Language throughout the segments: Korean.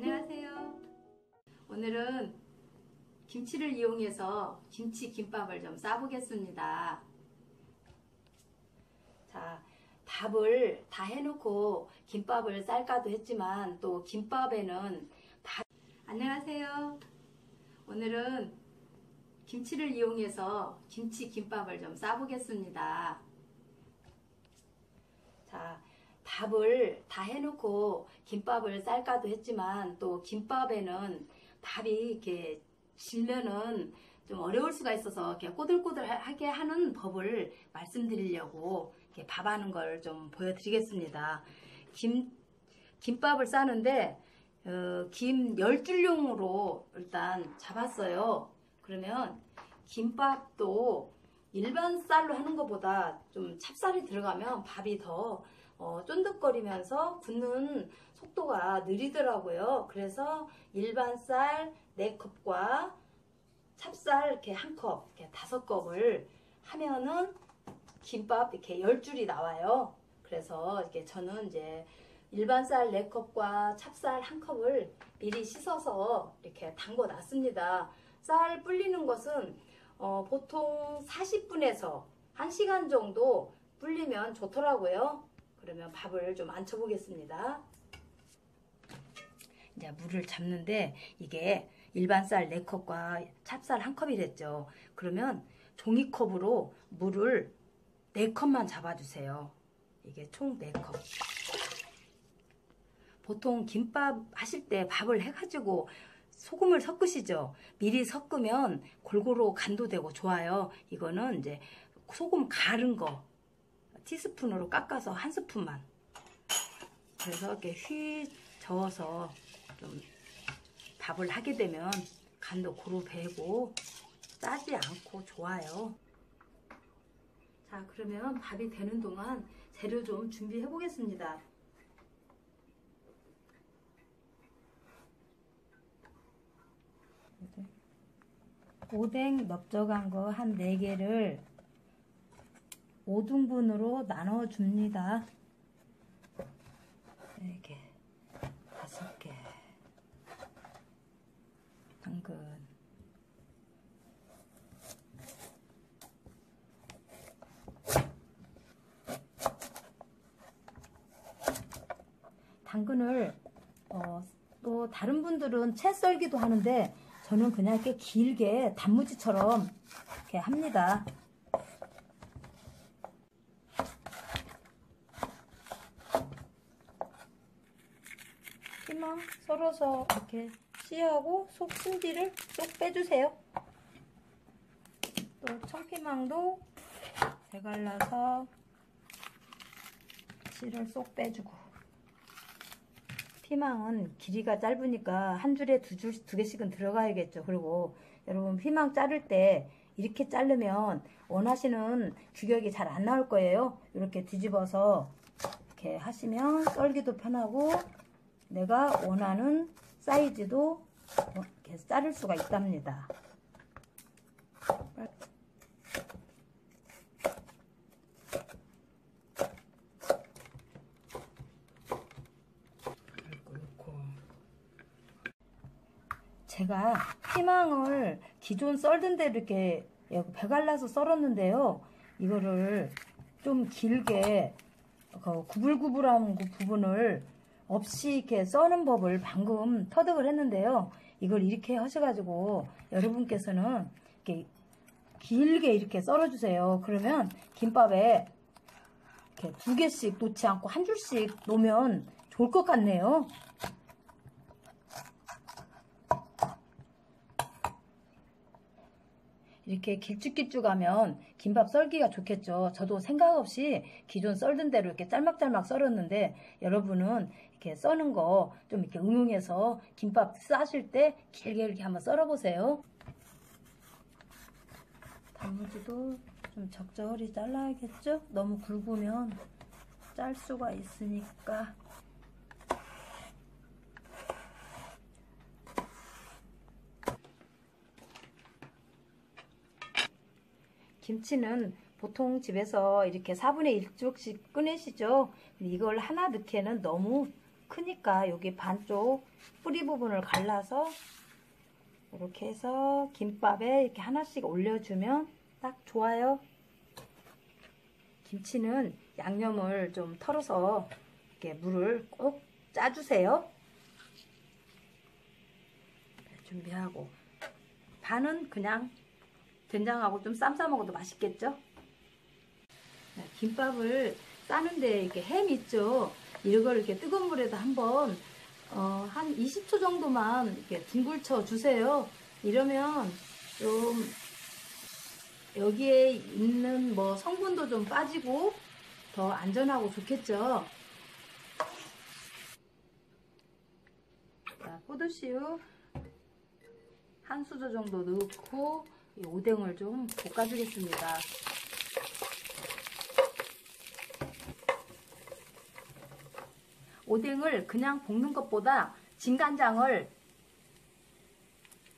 안녕하세요. 오늘은 김치를 이용해서 김치김밥을 좀 싸보겠습니다. 자, 밥을 다 해놓고 김밥을 쌀까도 했지만 또 김밥에는 안녕하세요. 오늘은 김치를 이용해서 김치김밥을 좀 싸보겠습니다. 자, 밥을 다 해놓고 김밥을 쌀까도 했지만 또 김밥에는 밥이 이렇게 질면은 좀 어려울 수가 있어서 이렇게 꼬들꼬들하게 하는 법을 말씀드리려고 이렇게 밥하는 걸 좀 보여드리겠습니다. 김밥을 싸는데 김 10줄용으로 일단 잡았어요. 그러면 김밥도 일반 쌀로 하는 것보다 좀 찹쌀이 들어가면 밥이 더 쫀득거리면서 굳는 속도가 느리더라고요. 그래서 일반 쌀 4컵과 찹쌀 이렇게 1컵, 이렇게 5컵을 하면은 김밥 이렇게 10줄이 나와요. 그래서 이렇게 저는 이제 일반 쌀 4컵과 찹쌀 1컵을 미리 씻어서 이렇게 담궈 놨습니다. 쌀 불리는 것은 보통 40분에서 1시간 정도 불리면 좋더라고요. 그러면 밥을 좀 안 쳐보겠습니다. 이제 물을 잡는데 이게 일반 쌀 4컵과 찹쌀 1컵이랬죠. 그러면 종이컵으로 물을 4컵만 잡아주세요. 이게 총 4컵. 보통 김밥 하실 때 밥을 해가지고 소금을 섞으시죠. 미리 섞으면 골고루 간도 되고 좋아요. 이거는 이제 소금 갈은 거 티스푼으로 깎아서 1스푼만. 그래서 이렇게 휘 저어서 좀 밥을 하게 되면 간도 고루 배고 짜지 않고 좋아요. 자, 그러면 밥이 되는 동안 재료 좀 준비해 보겠습니다. 오뎅 넓적한 거 한 4개를 5등분으로 나눠 줍니다. 4개, 5개. 당근. 당근을 또 다른 분들은 채 썰기도 하는데 저는 그냥 이렇게 길게 단무지처럼 이렇게 합니다. 피망 썰어서 이렇게 씨하고 속 심지를 쏙 빼주세요. 또 청피망도 재갈라서 씨를 쏙 빼주고. 피망은 길이가 짧으니까 한 줄에 2개씩은 들어가야겠죠. 그리고 여러분 피망 자를 때 이렇게 자르면 원하시는 규격이 잘 안 나올 거예요. 이렇게 뒤집어서 이렇게 하시면 썰기도 편하고 내가 원하는 사이즈도 이렇게 자를 수가 있답니다. 제가 피망을 기존 썰던 대로 이렇게 배갈라서 썰었는데요. 이거를 좀 길게 구불구불한 그 부분을 없이 이렇게 써는 법을 방금 터득을 했는데요. 이걸 이렇게 하셔가지고 여러분께서는 이렇게 길게 이렇게 썰어주세요. 그러면 김밥에 이렇게 2개씩 놓지 않고 한 줄씩 놓으면 좋을 것 같네요. 이렇게 길쭉길쭉하면 김밥 썰기가 좋겠죠. 저도 생각 없이 기존 썰던 대로 이렇게 짤막짤막 썰었는데 여러분은 이렇게 써는 거 좀 이렇게 응용해서 김밥 싸실 때 길게 이렇게 한번 썰어보세요. 단무지도 좀 적절히 잘라야겠죠? 너무 굵으면 짤 수가 있으니까. 김치는 보통 집에서 이렇게 4분의 1쪽씩 꺼내시죠. 이걸 하나 넣기에는 너무 크니까 여기 반쪽 뿌리 부분을 갈라서 이렇게 해서 김밥에 이렇게 하나씩 올려주면 딱 좋아요. 김치는 양념을 좀 털어서 이렇게 물을 꼭 짜주세요. 준비하고 반은 그냥 된장하고 좀 쌈 싸 먹어도 맛있겠죠? 김밥을 싸는데 이렇게 햄 있죠? 이걸 이렇게 뜨거운 물에다 한번 한 20초 정도만 이렇게 둥글쳐 주세요. 이러면 좀 여기에 있는 뭐 성분도 좀 빠지고 더 안전하고 좋겠죠? 자, 포도씨유 한 수저 정도 넣고 이 오뎅을 좀 볶아주겠습니다. 오뎅을 그냥 볶는 것보다 진간장을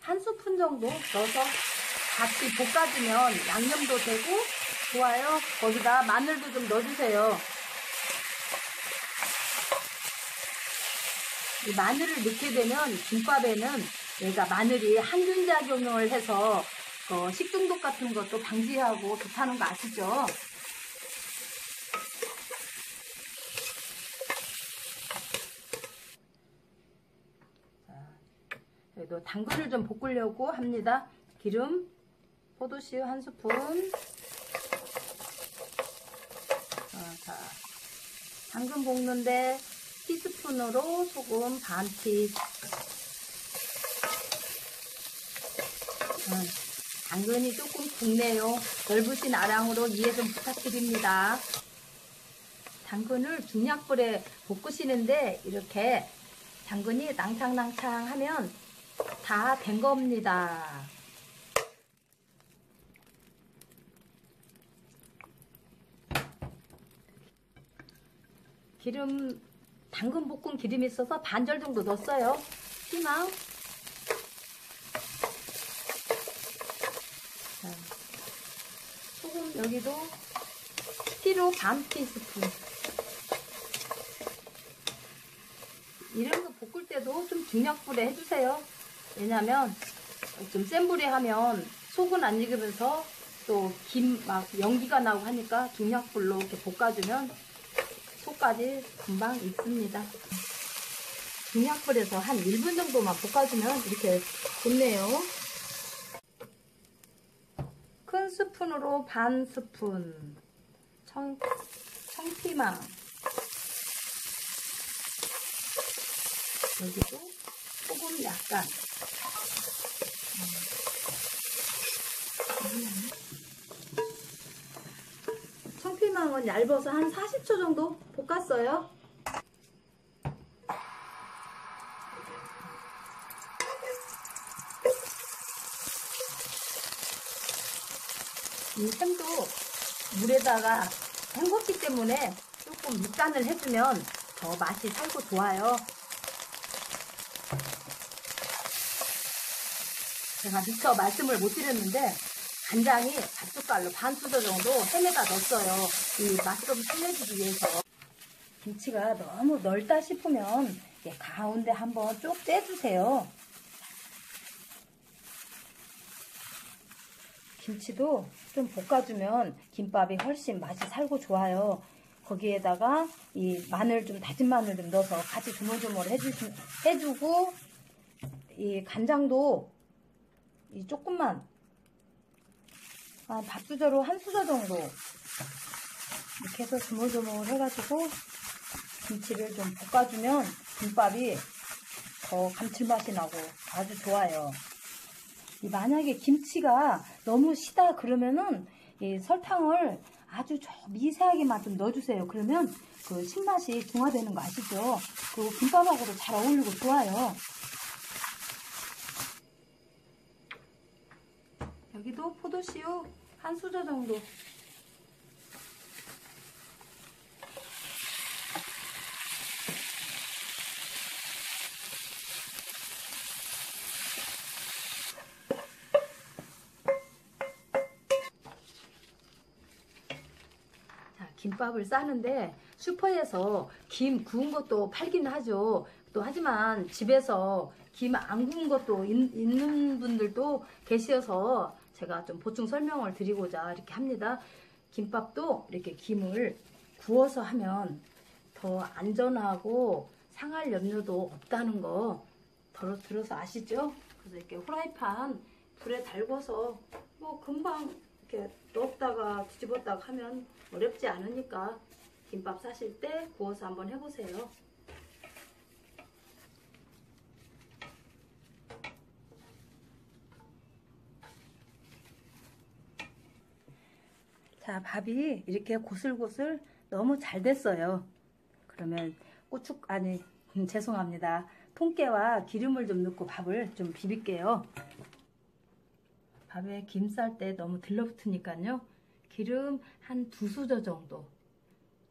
한 스푼 정도 넣어서 같이 볶아주면 양념도 되고 좋아요. 거기다 마늘도 좀 넣어주세요. 이 마늘을 넣게 되면 김밥에는 얘가 마늘이 항균작용을 해서 식중독 같은 것도 방지하고 좋다는 거 아시죠? 그래도 당근을 좀 볶으려고 합니다. 기름, 포도씨유 한 스푼. 자, 당근 볶는데 티스푼으로 소금 반 티. 당근이 조금 굵네요. 넓으신 아랑으로 이해 좀 부탁드립니다. 당근을 중약불에 볶으시는데 이렇게 당근이 낭창낭창 하면 다 된 겁니다. 기름, 당근 볶은 기름이 있어서 반절 정도 넣었어요. 피망. 소금 여기도 티로 반 티스푼. 이런 거 볶을 때도 좀 중약불에 해주세요. 왜냐면 좀 센 불에 하면 속은 안 익으면서 또 김 막 연기가 나고 하니까 중약불로 이렇게 볶아주면 속까지 금방 익습니다. 중약불에서 한 1분 정도만 볶아주면 이렇게 좋네요. 큰 스푼으로 반 스푼 청피망. 여기도 소금 약간. 청피망은 얇아서 한 40초 정도 볶았어요. 이 햄도 물에다가 헹궜기 때문에 조금 밑간을 해주면 더 맛이 살고 좋아요. 제가 미처 말씀을 못 드렸는데 간장이 밭숟갈로 반 수저 정도 햄에다 넣었어요. 이 맛을 좀 살려주기 위해서. 김치가 너무 넓다 싶으면 가운데 한번 쭉 째주세요. 김치도 좀 볶아주면 김밥이 훨씬 맛이 살고 좋아요. 거기에다가 이 마늘 좀 다진 마늘 좀 넣어서 같이 조물조물 해주고 이 간장도 이 조금만 밥수저로 한 수저 정도 이렇게 해서 조물조물 해가지고 김치를 좀 볶아주면 김밥이 더 감칠맛이 나고 아주 좋아요. 만약에 김치가 너무 시다 그러면은 이 설탕을 아주 미세하게만 좀 넣어주세요. 그러면 그 신맛이 중화되는 거 아시죠? 그 김밥하고도 잘 어울리고 좋아요. 여기도 포도씨유 한 수저 정도. 김밥을 싸는데 슈퍼에서 김 구운 것도 팔긴 하죠. 또 하지만 집에서 김 안 구운 것도 있는 분들도 계셔서 제가 좀 보충 설명을 드리고자 이렇게 합니다. 김밥도 이렇게 김을 구워서 하면 더 안전하고 상할 염려도 없다는 거 들어서 아시죠? 그래서 이렇게 후라이팬 불에 달궈서 뭐 금방 이렇게 넣었다가 뒤집었다가 하면 어렵지 않으니까 김밥 싸실 때 구워서 한번 해보세요. 자, 밥이 이렇게 고슬고슬 너무 잘 됐어요. 그러면 죄송합니다. 통깨와 기름을 좀 넣고 밥을 좀 비빌게요. 밥에 김 쌀 때 너무 들러붙으니까요. 기름 한 2수저 정도.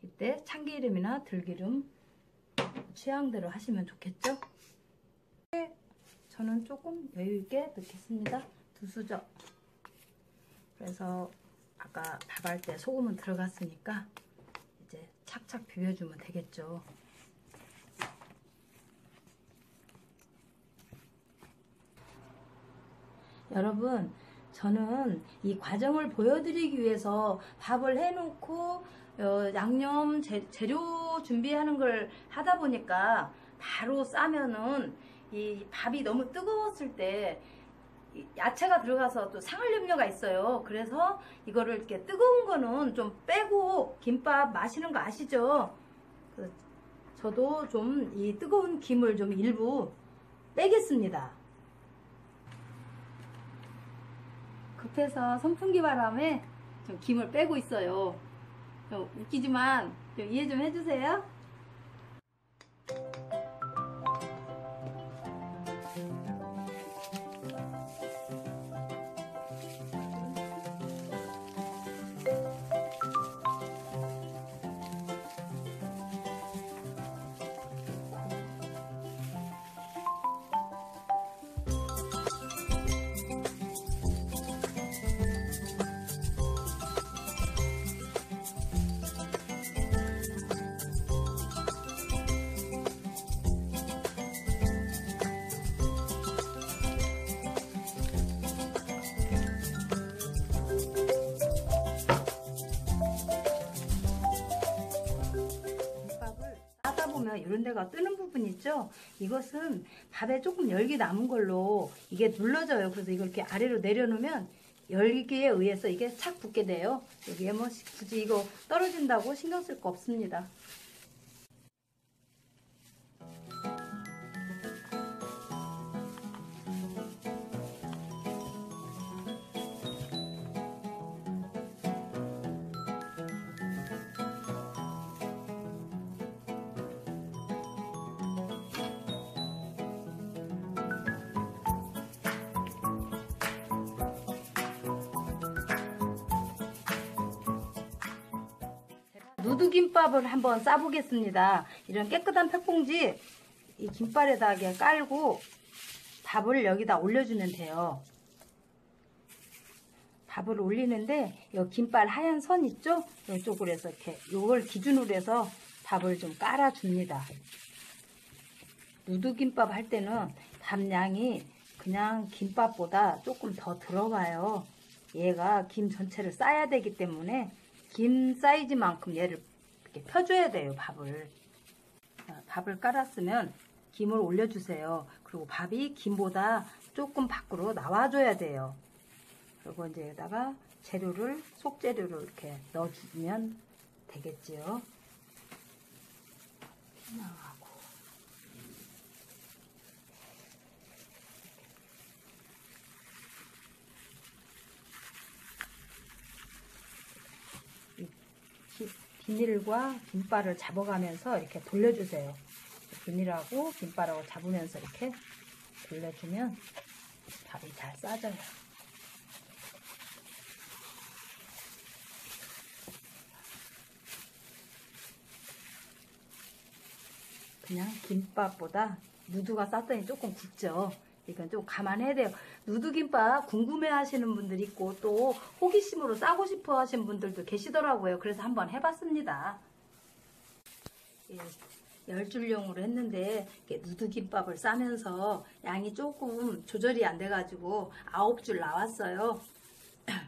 이때 참기름이나 들기름 취향대로 하시면 좋겠죠? 저는 조금 여유있게 넣겠습니다. 2수저. 그래서 아까 밥할 때 소금은 들어갔으니까 이제 착착 비벼주면 되겠죠. 여러분, 저는 이 과정을 보여드리기 위해서 밥을 해놓고 양념 재료 준비하는 걸 하다 보니까 바로 싸면은 이 밥이 너무 뜨거웠을 때 야채가 들어가서 또 상할 염려가 있어요. 그래서 이거를 이렇게 뜨거운 거는 좀 빼고 김밥 마시는 거 아시죠? 저도 좀 이 뜨거운 김을 좀 일부 빼겠습니다. 급해서 선풍기 바람에 좀 김을 빼고 있어요. 좀 웃기지만 좀 이해 좀 해주세요. 보면 이런 데가 뜨는 부분 있죠? 이것은 밥에 조금 열기 남은 걸로 이게 눌러져요. 그래서 이걸 이렇게 아래로 내려놓으면 열기에 의해서 이게 착 붙게 돼요. 여기에 뭐 굳이 이거 떨어진다고 신경 쓸 거 없습니다. 누드김밥을 한번 싸보겠습니다. 이런 깨끗한 팩봉지 이 김밥에다 깔고 밥을 여기다 올려주면 돼요. 밥을 올리는데 이 김밥 하얀 선 있죠? 이쪽으로 해서 이렇게 이걸 기준으로 해서 밥을 좀 깔아줍니다. 누드김밥 할 때는 밥량이 그냥 김밥보다 조금 더 들어가요. 얘가 김 전체를 싸야 되기 때문에 김 사이즈만큼 얘를 이렇게 펴줘야 돼요. 밥을 깔았으면 김을 올려주세요. 그리고 밥이 김보다 조금 밖으로 나와줘야 돼요. 그리고 이제 여기다가 속재료를 이렇게 넣어주면 되겠지요. 피망하고 비닐과 김밥을 잡아가면서 이렇게 돌려주세요. 비닐하고 김밥하고 잡으면서 이렇게 돌려주면 밥이 잘 싸져요. 그냥 김밥보다 누드가 쌌더니 조금 굵죠. 이건 좀 감안해야 돼요. 누드김밥 궁금해 하시는 분들 있고 또 호기심으로 싸고 싶어 하시는 분들도 계시더라고요. 그래서 한번 해봤습니다. 10줄용으로 했는데 누드김밥을 싸면서 양이 조금 조절이 안 돼가지고 9줄 나왔어요.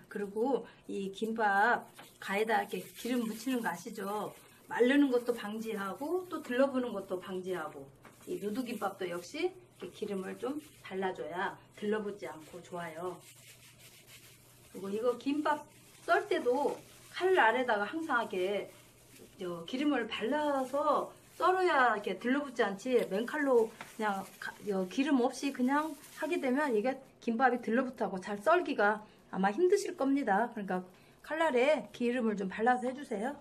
그리고 이 김밥 가에다 이렇게 기름 묻히는 거 아시죠? 마르는 것도 방지하고 또 들러붙는 것도 방지하고 이 누드김밥도 역시 이렇게 기름을 좀 발라줘야 들러붙지 않고 좋아요. 그리고 이거 김밥 썰 때도 칼 아래다가 항상 이렇게 기름을 발라서 썰어야 이렇게 들러붙지 않지 맨칼로 그냥 기름 없이 그냥 하게 되면 이게 김밥이 들러붙하고 잘 썰기가 아마 힘드실 겁니다. 그러니까 칼날에 기름을 좀 발라서 해주세요.